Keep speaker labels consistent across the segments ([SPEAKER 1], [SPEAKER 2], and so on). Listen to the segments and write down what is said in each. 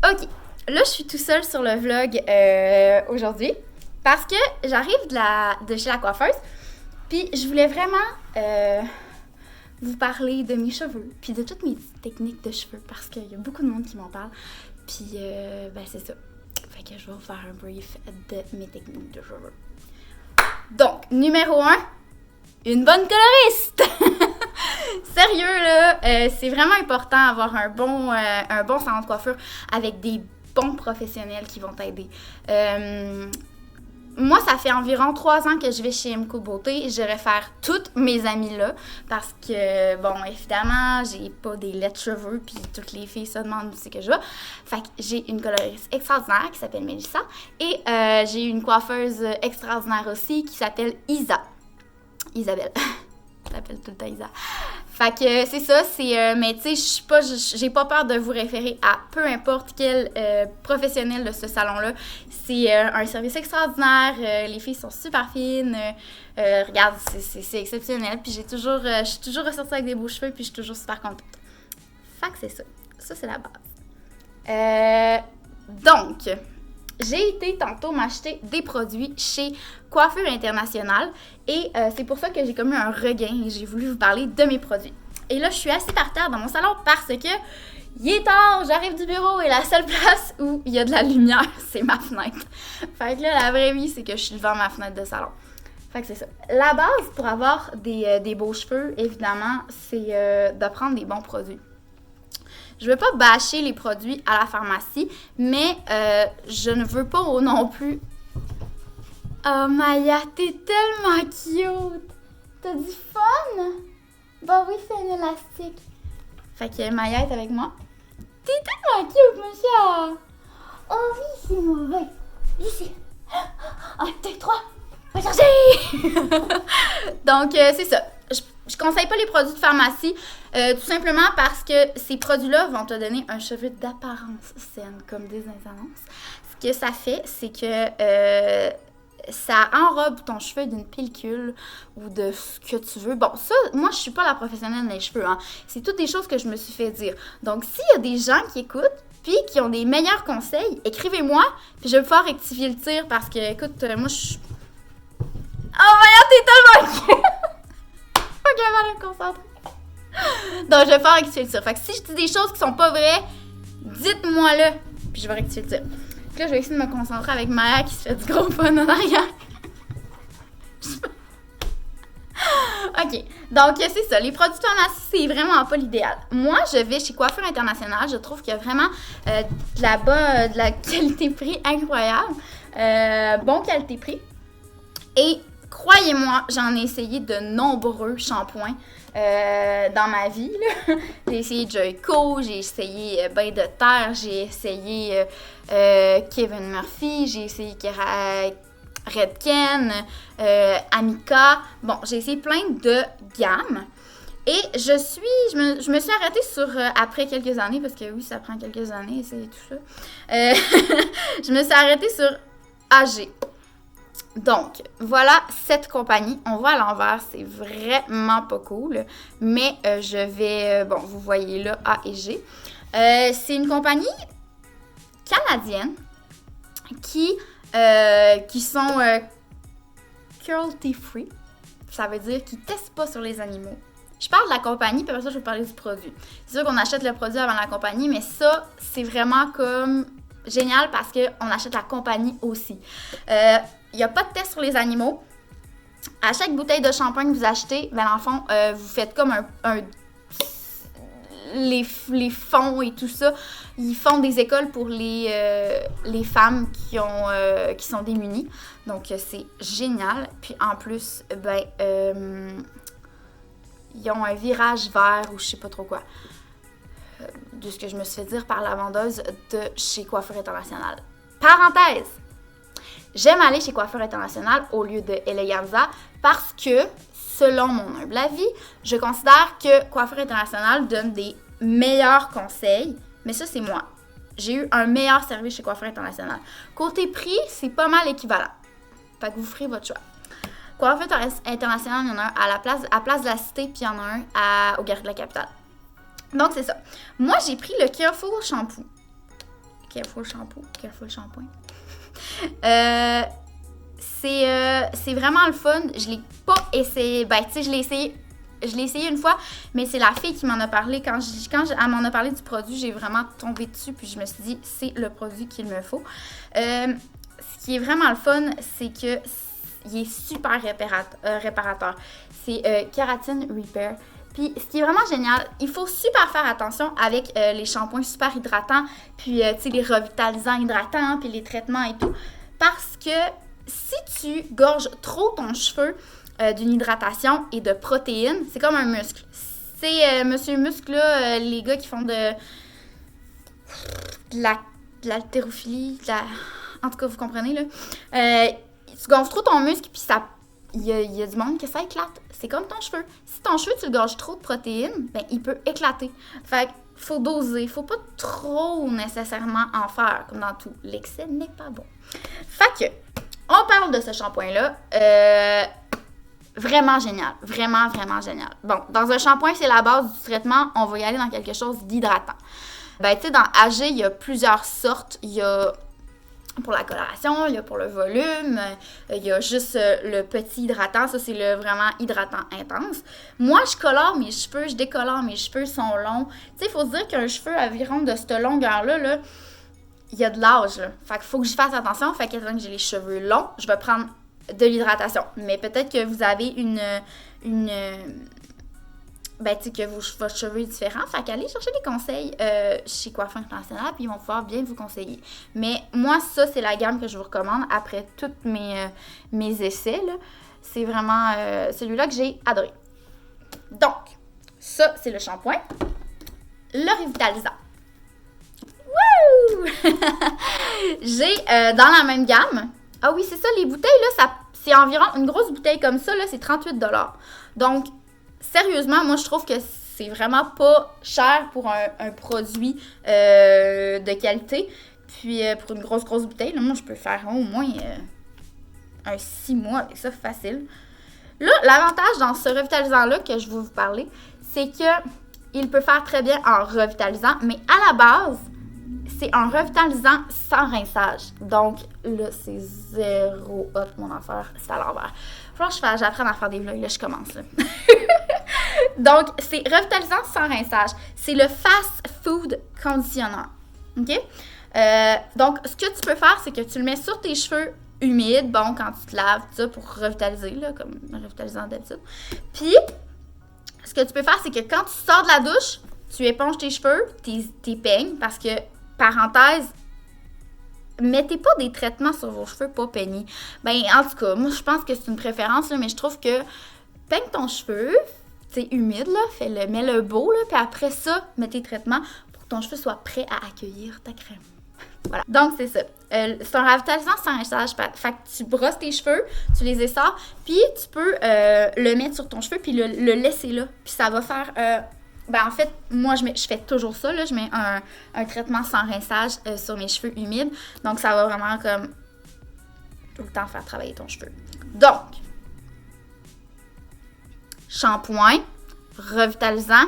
[SPEAKER 1] OK, là, je suis tout seule sur le vlog aujourd'hui parce que j'arrive de chez la coiffeuse, puis je voulais vraiment vous parler de mes cheveux, puis de toutes mes techniques de cheveux parce qu'il y a beaucoup de monde qui m'en parle, puis ben c'est ça. Fait que je vais vous faire un brief de mes techniques de cheveux. Donc, numéro 1, une bonne coloriste! Sérieux, là, c'est vraiment important d'avoir un bon salon de coiffure avec des bons professionnels qui vont t'aider. Moi, ça fait environ 3 ans que je vais chez MCO Beauté. J'irai faire toutes mes amies là parce que, bon, évidemment, j'ai pas des laids de cheveux puis toutes les filles se demandent où c'est que je vais. Fait que j'ai une coloriste extraordinaire qui s'appelle Mélissa et j'ai une coiffeuse extraordinaire aussi qui s'appelle Isabelle. Je l'appelle tout le temps Isa. Fait que c'est ça, mais tu sais, j'ai pas peur de vous référer à peu importe quel professionnel de ce salon-là. C'est un service extraordinaire, les filles sont super fines, regarde, c'est exceptionnel. Puis je suis toujours ressortie avec des beaux cheveux, puis je suis toujours super contente. Fait que c'est ça. Ça, c'est la base. Donc, j'ai été tantôt m'acheter des produits chez Coiffure Internationale et c'est pour ça que j'ai comme eu un regain et j'ai voulu vous parler de mes produits. Et là, je suis assise par terre dans mon salon parce que il est tard, j'arrive du bureau et la seule place où il y a de la lumière, c'est ma fenêtre. Fait que là, la vraie vie, c'est que je suis devant ma fenêtre de salon. Fait que c'est ça. La base pour avoir des beaux cheveux, évidemment, c'est de prendre des bons produits. Je veux pas bâcher les produits à la pharmacie, mais je ne veux pas non plus... Oh Maya, t'es tellement cute! T'as du fun? Bah oui, c'est un élastique. Fait que Maya est avec moi. T'es tellement cute, monsieur! Oh oui, c'est mauvais. Ici. 1, 2, 3. Va chercher! Donc, c'est ça. Je conseille pas les produits de pharmacie, tout simplement parce que ces produits-là vont te donner un cheveu d'apparence saine, comme disent les annonces. Ce que ça fait, c'est que ça enrobe ton cheveu d'une pellicule ou de ce que tu veux. Bon, ça, moi, je suis pas la professionnelle des cheveux, hein. C'est toutes des choses que je me suis fait dire. Donc, s'il y a des gens qui écoutent, puis qui ont des meilleurs conseils, écrivez-moi, puis je vais pouvoir rectifier le tir parce que, écoute, moi, je suis... Oh, regarde, t'es tellement cute! Ok, je vais me concentrer. Donc, je vais faire rectifier le tir. Fait que si je dis des choses qui sont pas vraies, dites-moi-le, puis je vais rectifier le tir. Donc là, je vais essayer de me concentrer avec Maya qui se fait du gros fun en arrière. Ok, donc c'est ça. Les produits de pharmacie, c'est vraiment pas l'idéal. Moi, je vais chez Coiffure Internationale. Je trouve qu'il y a vraiment de la qualité-prix incroyable. Bon qualité-prix. Et croyez-moi, j'en ai essayé de nombreux shampoings dans ma vie. Là. J'ai essayé Joico, j'ai essayé Bain de Terre, j'ai essayé Kevin Murphy, j'ai essayé Redken, Amica. Bon, j'ai essayé plein de gammes. Et je me suis arrêtée sur, après quelques années, parce que oui, ça prend quelques années, essayer tout ça. Je me suis arrêtée sur AG. Donc, voilà cette compagnie. On voit à l'envers, c'est vraiment pas cool. Mais je vais... bon, vous voyez là A et G. C'est une compagnie canadienne qui sont cruelty-free. Ça veut dire qu'ils ne testent pas sur les animaux. Je parle de la compagnie, puis après ça, je vais parler du produit. C'est sûr qu'on achète le produit avant la compagnie, mais ça, c'est vraiment comme génial parce qu'on achète la compagnie aussi. Il n'y a pas de test sur les animaux. À chaque bouteille de shampoing que vous achetez, ben dans le fond, vous faites comme les fonds et tout ça. Ils font des écoles pour les femmes qui sont démunies. Donc, c'est génial. Puis, en plus, ils ont un virage vert ou je sais pas trop quoi. De ce que je me suis fait dire par la vendeuse de chez Coiffure Internationale. Parenthèse! J'aime aller chez Coiffure Internationale au lieu de Eleganza parce que, selon mon humble avis, je considère que Coiffure Internationale donne des meilleurs conseils, mais ça, c'est moi. J'ai eu un meilleur service chez Coiffure Internationale. Côté prix, c'est pas mal équivalent. Fait que vous ferez votre choix. Coiffure Internationale, il y en a un à Place de la Cité, puis il y en a un aux Galeries de la Capitale. Donc, c'est ça. Moi, j'ai pris le Careful Shampoo Careful Shampoo, Careful Shampoing. C'est vraiment le fun. Je l'ai pas essayé. Ben, tu sais, je l'ai essayé une fois, mais c'est la fille qui m'en a parlé. Quand elle m'en a parlé du produit, j'ai vraiment tombé dessus, puis je me suis dit, c'est le produit qu'il me faut. Ce qui est vraiment le fun, c'est que il est super réparateur. C'est Keratin Repair. Puis, ce qui est vraiment génial, il faut super faire attention avec les shampoings super hydratants, puis, tu sais, les revitalisants hydratants, puis les traitements et tout. Parce que si tu gorges trop ton cheveu d'une hydratation et de protéines, c'est comme un muscle. C'est Monsieur Muscle, là, les gars qui font de l'haltérophilie, en tout cas, vous comprenez, là. Tu gonfles trop ton muscle, puis ça... Il y a du monde que ça éclate. C'est comme ton cheveu. Si ton cheveu, tu le gorges trop de protéines, ben il peut éclater. Fait qu'il faut doser. Faut pas trop nécessairement en faire, comme dans tout. L'excès n'est pas bon. Fait que, on parle de ce shampoing-là. Vraiment génial. Vraiment, vraiment génial. Bon, dans un shampoing, c'est la base du traitement. On va y aller dans quelque chose d'hydratant. Ben, tu sais, dans AG, il y a plusieurs sortes. Il y a... pour la coloration, il y a pour le volume, il y a juste le petit hydratant, ça c'est le vraiment hydratant intense. Moi, je colore mes cheveux, je décolore mes cheveux, sont longs. Tu sais, il faut se dire qu'un cheveu environ de cette longueur-là, là, il y a de l'âge, là. Fait qu'il faut que je fasse attention, fait que quand j'ai les cheveux longs, je vais prendre de l'hydratation. Mais peut-être que vous avez ben, tu sais, que votre cheveu est différent. Fait qu'allez chercher des conseils chez Coiffure International, puis ils vont pouvoir bien vous conseiller. Mais moi, ça, c'est la gamme que je vous recommande après tous mes essais, là. C'est vraiment celui-là que j'ai adoré. Donc, ça, c'est le shampoing. Le revitalisant. Wouh! J'ai dans la même gamme. Ah oui, c'est ça, les bouteilles, là, c'est environ une grosse bouteille comme ça, là, c'est 38 $. Donc, sérieusement, moi, je trouve que c'est vraiment pas cher pour un produit de qualité. Puis, pour une grosse bouteille, là, moi, je peux faire au moins un 6 mois avec ça, facile. Là, l'avantage dans ce revitalisant-là que je vais vous parler, c'est que il peut faire très bien en revitalisant, mais à la base, c'est un revitalisant sans rinçage. Donc, là, c'est zéro hot, mon affaire. C'est à l'envers. Faut que j'apprenne à faire des vlogs. Là, je commence, là. Donc, c'est revitalisant sans rinçage. C'est le Fast Food Conditioner. OK? Donc, ce que tu peux faire, c'est que tu le mets sur tes cheveux humides, bon, quand tu te laves, tout ça, pour revitaliser, là, comme un revitalisant d'habitude. Puis, ce que tu peux faire, c'est que quand tu sors de la douche, tu éponges tes cheveux, tes peignes, parce que, parenthèse, mettez pas des traitements sur vos cheveux pas peignés. Ben, en tout cas, moi, je pense que c'est une préférence, là, mais je trouve que peigne ton cheveu, c'est humide, là, mets-le beau, là, puis après ça, mets tes traitements pour que ton cheveu soit prêt à accueillir ta crème. Voilà. Donc, c'est ça. C'est un revitalisant sans rinçage. Fait que tu brosses tes cheveux, tu les essores, puis tu peux le mettre sur ton cheveu, puis le laisser là. Puis ça va faire... ben en fait, moi, je fais toujours ça, là. Je mets un traitement sans rinçage sur mes cheveux humides. Donc, ça va vraiment comme tout le temps faire travailler ton cheveu. Donc, shampoing, revitalisant,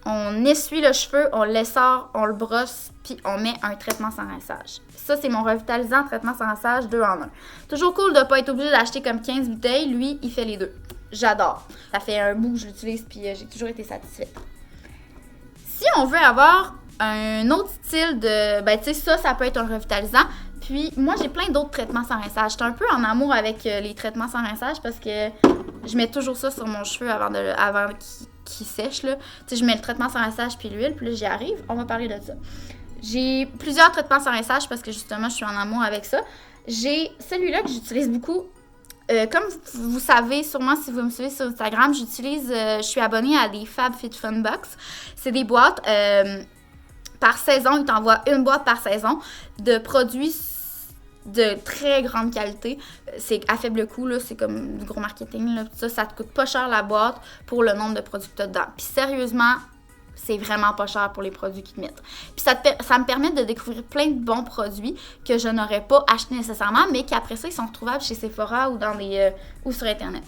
[SPEAKER 1] on essuie le cheveu, on l'essore, on le brosse, puis on met un traitement sans rinçage. Ça, c'est mon revitalisant, traitement sans rinçage, 2 en 1. Toujours cool de ne pas être obligé d'acheter comme 15 bouteilles. Lui, il fait les deux. J'adore. Ça fait un bout que je l'utilise, puis j'ai toujours été satisfaite. Si on veut avoir un autre style de... Ben, tu sais, ça peut être un revitalisant. Puis, moi, j'ai plein d'autres traitements sans rinçage. J'étais un peu en amour avec les traitements sans rinçage parce que je mets toujours ça sur mon cheveu avant qu'il sèche, là. Tu sais, je mets le traitement sans rinçage puis l'huile, puis là, j'y arrive. On va parler de ça. J'ai plusieurs traitements sans rinçage parce que, justement, je suis en amour avec ça. J'ai celui-là que j'utilise beaucoup. Comme vous savez, sûrement si vous me suivez sur Instagram, je suis abonnée à des FabFitFun Box. C'est des boîtes par saison. Ils t'envoient une boîte par saison de produits de très grande qualité. C'est à faible coût, là, c'est comme du gros marketing. Là. Ça te coûte pas cher la boîte pour le nombre de produits que tu as dedans. Puis sérieusement, c'est vraiment pas cher pour les produits qu'ils te mettent. Puis ça me permet de découvrir plein de bons produits que je n'aurais pas achetés nécessairement, mais qu'après ça, ils sont retrouvables chez Sephora ou ou sur Internet.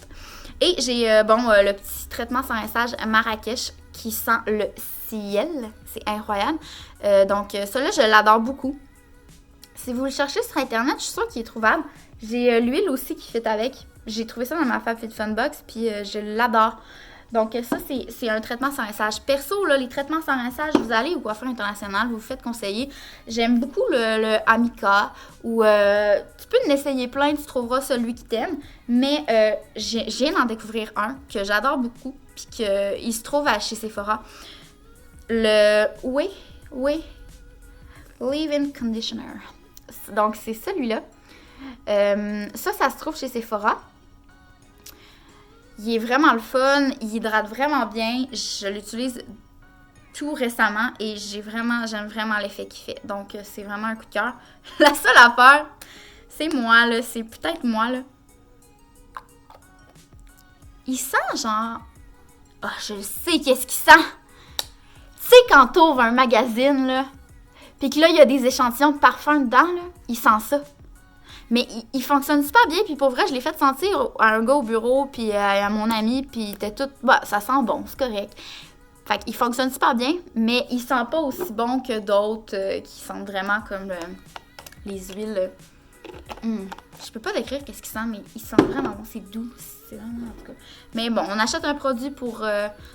[SPEAKER 1] Et j'ai le petit traitement sans rinçage Marrakech qui sent le ciel. C'est incroyable. Donc ça là, je l'adore beaucoup. Si vous le cherchez sur Internet, je suis sûre qu'il est trouvable. J'ai l'huile aussi qui fit avec. J'ai trouvé ça dans ma FabFitFun Box, puis je l'adore. Donc ça, c'est un traitement sans rinçage. Perso, là, les traitements sans rinçage, vous allez au coiffeur international, vous vous faites conseiller. J'aime beaucoup le Amica, ou tu peux en essayer plein, tu trouveras celui qui t'aime. Mais je viens d'en découvrir un que j'adore beaucoup, puis qu'il se trouve chez Sephora. Le Leave-In Conditioner. Donc c'est celui-là. Ça se trouve chez Sephora. Il est vraiment le fun, il hydrate vraiment bien. Je l'utilise tout récemment et j'aime vraiment l'effet qu'il fait. Donc, c'est vraiment un coup de cœur. La seule affaire, c'est moi, là. C'est peut-être moi, là. Il sent genre... Ah, je le sais qu'est-ce qu'il sent. Tu sais, quand t'ouvres un magazine, là, pis que là, il y a des échantillons de parfum dedans, là, il sent ça. Mais il fonctionne super bien, puis pour vrai, je l'ai fait sentir à un gars au bureau, puis à mon ami, puis il était tout... Bah, ça sent bon, c'est correct. Fait qu'il fonctionne super bien, mais il sent pas aussi bon que d'autres qui sentent vraiment comme les huiles. Je peux pas décrire qu'est-ce qu'il sent, mais il sent vraiment bon, c'est doux, c'est vraiment en tout cas. Mais bon, on achète un produit pour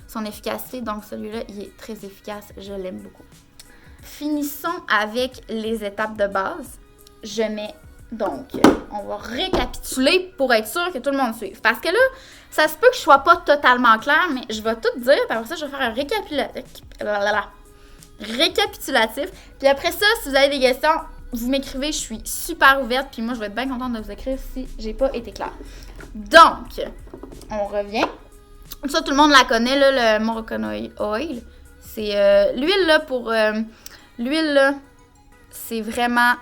[SPEAKER 1] son efficacité, donc celui-là, il est très efficace, je l'aime beaucoup. Finissons avec les étapes de base. Je mets... Donc, on va récapituler pour être sûr que tout le monde suive. Parce que là, ça se peut que je sois pas totalement claire, mais je vais tout dire. Puis après ça, je vais faire un récapitulatif. Puis après ça, si vous avez des questions, vous m'écrivez. Je suis super ouverte. Puis moi, je vais être bien contente de vous écrire si j'ai pas été claire. Donc, on revient. Ça, tout le monde la connaît, là, le Moroccan Oil. C'est l'huile, là, pour... l'huile, là, c'est vraiment...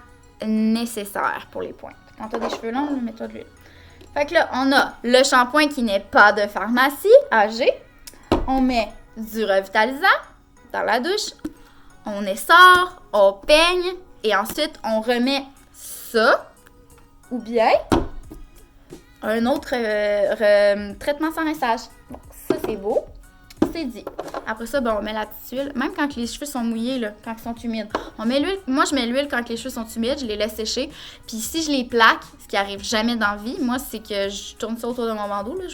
[SPEAKER 1] nécessaire pour les pointes. Quand t'as des cheveux longs, mets-toi de l'huile. Fait que là, on a le shampoing qui n'est pas de pharmacie, AG. On met du revitalisant dans la douche. On essore, on peigne et ensuite on remet ça ou bien un autre traitement sans rinçage. Bon, ça c'est beau. C'est dit. Après ça, ben, on met la petite huile. Même quand les cheveux sont mouillés, là, quand ils sont humides. On met l'huile. Moi, je mets l'huile quand les cheveux sont humides. Je les laisse sécher. Puis si je les plaque, ce qui arrive jamais dans la vie, moi, c'est que je tourne ça autour de mon bandeau. Là.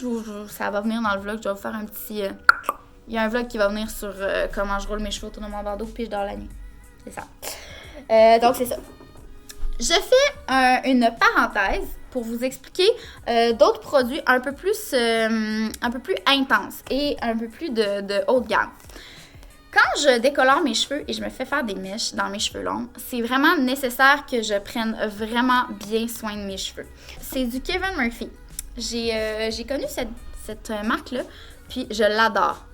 [SPEAKER 1] Ça va venir dans le vlog. Je vais vous faire un petit... Il y a un vlog qui va venir sur comment je roule mes cheveux autour de mon bandeau puis je dors la nuit. C'est ça. Donc, c'est ça. Je fais une parenthèse pour vous expliquer d'autres produits un peu plus intenses et un peu plus de haut de gamme. Quand je décolore mes cheveux et je me fais faire des mèches dans mes cheveux longs, c'est vraiment nécessaire que je prenne vraiment bien soin de mes cheveux. C'est du Kevin Murphy. J'ai connu cette marque-là, puis je l'adore.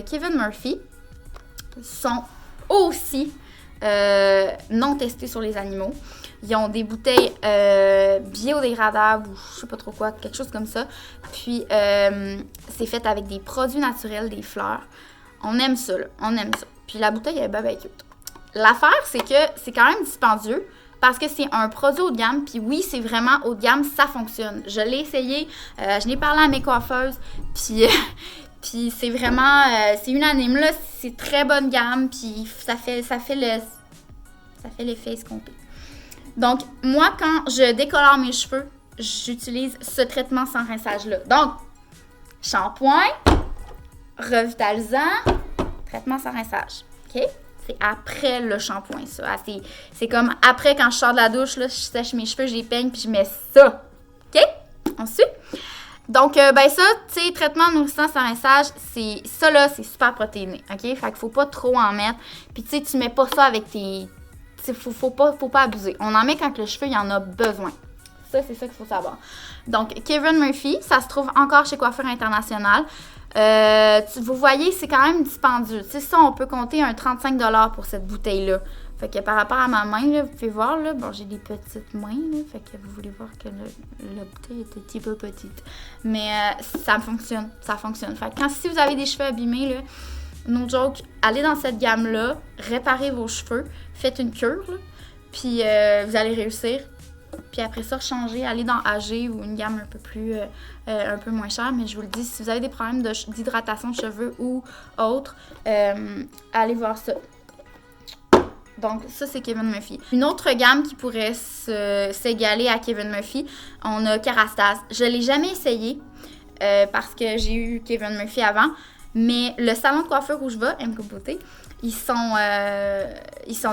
[SPEAKER 1] Kevin Murphy sont aussi non testés sur les animaux. Ils ont des bouteilles biodégradables ou je sais pas trop quoi, quelque chose comme ça. Puis, c'est fait avec des produits naturels, des fleurs. On aime ça, là. On aime ça. Puis, la bouteille est bien cute. L'affaire, c'est que c'est quand même dispendieux parce que c'est un produit haut de gamme. Puis oui, c'est vraiment haut de gamme, ça fonctionne. Je l'ai essayé, je l'ai parlé à mes coiffeuses. Puis... Puis c'est vraiment, c'est unanime là, c'est très bonne gamme, puis ça fait l'effet escompté. Donc, moi, quand je décolore mes cheveux, j'utilise ce traitement sans rinçage-là. Donc, shampoing, revitalisant, traitement sans rinçage. OK? C'est après le shampoing, ça. C'est comme après, quand je sors de la douche, là, je sèche mes cheveux, je les peigne, puis je mets ça. OK? Ensuite, donc, ben ça, tu sais, traitement nourrissant sans rinçage, ça là, c'est super protéiné, OK? Fait qu'il faut pas trop en mettre. Puis, tu sais, tu mets pas ça avec tes... Faut pas abuser. On en met quand le cheveu, il en a besoin. Ça, c'est ça qu'il faut savoir. Donc, Kevin Murphy, ça se trouve encore chez Coiffeur International. Vous voyez, c'est quand même dispendieux. Tu sais, ça, on peut compter un 35$ pour cette bouteille-là. Fait que par rapport à ma main, là, vous pouvez voir, là, bon, j'ai des petites mains, là, fait que vous voulez voir que la bouteille est un petit peu petite. Mais ça fonctionne. Fait que si vous avez des cheveux abîmés, là, no joke, allez dans cette gamme-là, réparez vos cheveux, faites une cure, là, puis vous allez réussir. Puis après ça, changez, allez dans AG ou une gamme un peu moins chère. Mais je vous le dis, si vous avez des problèmes d'hydratation de cheveux ou autre, allez voir ça. Donc, ça, c'est Kevin Murphy. Une autre gamme qui pourrait s'égaler à Kevin Murphy, on a Kerastase. Je ne l'ai jamais essayé parce que j'ai eu Kevin Murphy avant. Mais le salon de coiffure où je vais, MK Beauté, ils sont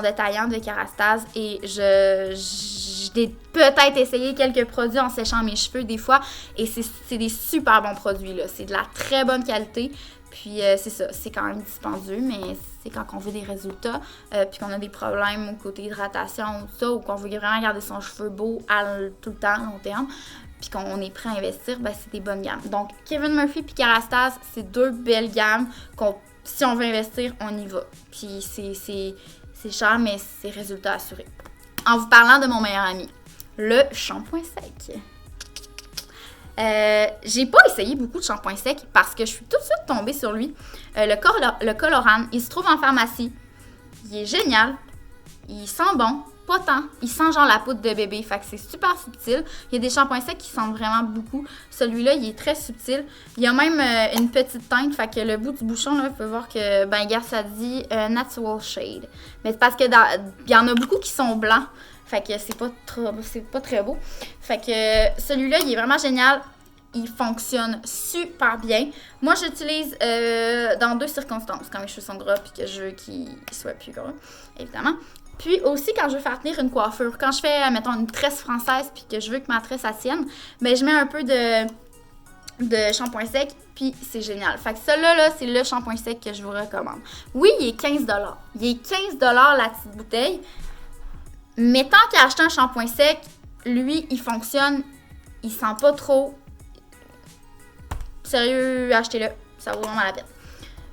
[SPEAKER 1] détaillants de Kerastase et j'ai peut-être essayé quelques produits en séchant mes cheveux des fois et c'est des super bons produits, là. C'est de la très bonne qualité. Puis c'est ça, c'est quand même dispendieux, mais c'est quand on veut des résultats, puis qu'on a des problèmes au côté hydratation ou tout ça, ou qu'on veut vraiment garder son cheveu beau tout le temps, long terme, puis qu'on est prêt à investir, ben c'est des bonnes gammes. Donc Kevin Murphy puis Kerastase, c'est deux belles gammes si on veut investir, on y va. Puis c'est cher, mais c'est résultat assuré. En vous parlant de mon meilleur ami, le shampoing sec. J'ai pas essayé beaucoup de shampoing sec parce que je suis tout de suite tombée sur lui. Le Colorane, il se trouve en pharmacie. Il est génial. Il sent bon. Pas tant. Il sent genre la poudre de bébé. Fait que c'est super subtil. Il y a des shampoings secs qui sentent vraiment beaucoup. Celui-là, il est très subtil. Il y a même une petite teinte. Fait que le bout du bouchon, là, vous pouvez voir que, ben, regarde, ça dit Natural Shade. Mais c'est parce que il y en a beaucoup qui sont blancs. Fait que c'est pas très beau. Fait que celui-là, il est vraiment génial. Il fonctionne super bien. Moi, j'utilise dans 2 circonstances. Quand mes cheveux sont gras puis que je veux qu'ils soient plus gras, évidemment. Puis aussi, quand je veux faire tenir une coiffure. Quand je fais, mettons, une tresse française puis que je veux que ma tresse tienne, ben je mets un peu de shampoing sec puis c'est génial. Fait que celui-là, là, c'est le shampoing sec que je vous recommande. Oui, il est 15 $. Il est 15 $ la petite bouteille. Mais tant qu'à acheter un shampoing sec, lui, il fonctionne. Il sent pas trop. Sérieux, achetez-le. Ça vaut vraiment la peine.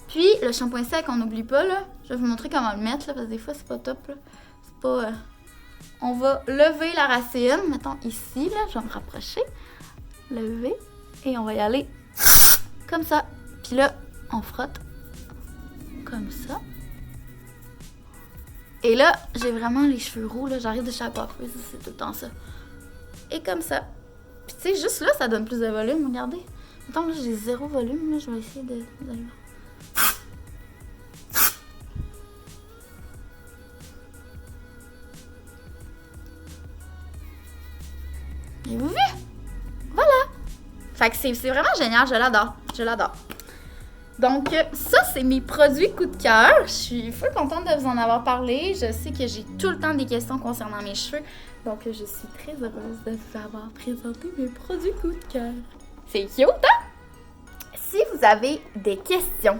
[SPEAKER 1] Puis, le shampoing sec, on n'oublie pas, là. Je vais vous montrer comment le mettre, là, parce que des fois, c'est pas top, là. C'est pas... On va lever la racine, mettons ici, là. Je vais me rapprocher. Lever. Et on va y aller comme ça. Puis là, on frotte. Comme ça. Et là, j'ai vraiment les cheveux roux, là. J'arrive de chez la coiffeuse, c'est tout le temps ça. Et comme ça. Puis, tu sais, juste là, ça donne plus de volume, regardez. Attends, là, j'ai 0 volume, là, je vais essayer d'aller voir. Avez-vous vu? Voilà! Fait que c'est vraiment génial, je l'adore. Donc, ça, c'est mes produits coup de cœur. Je suis full contente de vous en avoir parlé. Je sais que j'ai tout le temps des questions concernant mes cheveux. Donc, je suis très heureuse de vous avoir présenté mes produits coup de cœur. C'est cute, hein? Si vous avez des questions,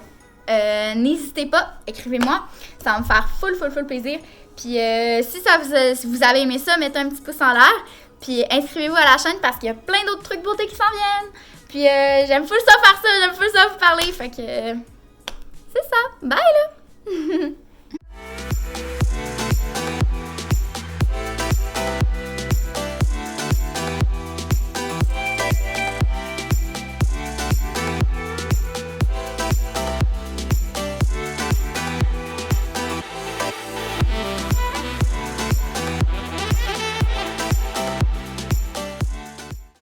[SPEAKER 1] n'hésitez pas, écrivez-moi. Ça va me faire full plaisir. Puis si vous avez aimé ça, mettez un petit pouce en l'air. Puis inscrivez-vous à la chaîne parce qu'il y a plein d'autres trucs beauté qui s'en viennent. Puis j'aime full ça faire ça, j'aime full ça vous parler. Fait que c'est ça. Bye là!